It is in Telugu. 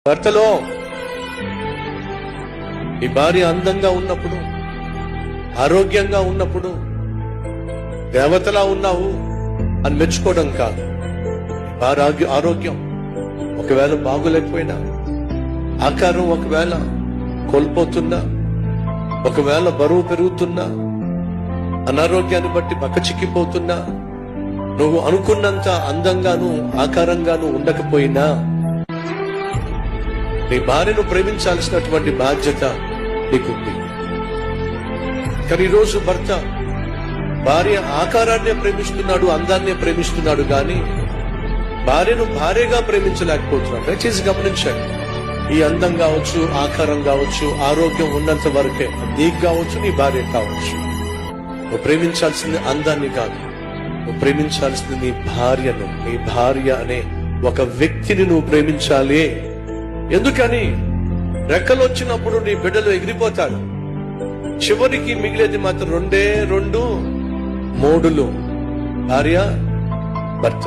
భర్తలో నీ భార్య అందంగా ఉన్నప్పుడు, ఆరోగ్యంగా ఉన్నప్పుడు, దేవతలా ఉన్నావు అని మెచ్చుకోవడం కాదు. భార్య ఆరోగ్యం ఒకవేళ బాగోలేకపోయినా, ఆకారం ఒకవేళ కోల్పోతున్నా, ఒకవేళ బరువు పెరుగుతున్నా, అనారోగ్యాన్ని బట్టి బక్కచిక్కిపోతున్నా, నువ్వు అనుకున్నంత అందంగాను ఆకారంగాను ఉండకపోయినా నీ భార్యను ప్రేమించాల్సినటువంటి బాధ్యత నీకుంది. కానీ ఈరోజు భర్త భార్య ఆకారాన్నే ప్రేమిస్తున్నాడు, అందాన్నే ప్రేమిస్తున్నాడు, కానీ భార్యను భార్యగా ప్రేమించలేకపోతున్నాడు. దయచేసి గమనించండి. ఈ అందం కావచ్చు, ఆకారం కావచ్చు, ఆరోగ్యం ఉన్నంత వరకే నీకు కావచ్చు, నీ భార్య కావచ్చు. నువ్వు ప్రేమించాల్సింది అందాన్ని కాదు, నువ్వు ప్రేమించాల్సింది నీ భార్యను. నీ భార్య అనే ఒక వ్యక్తిని నువ్వు ప్రేమించాలి. ఎందుకని? రెక్కలు వచ్చినప్పుడు నీ బిడ్డలు ఎగిరిపోతాడు. చివరికి మిగిలేది మాత్రం 2 మోడులు, భార్య భర్త.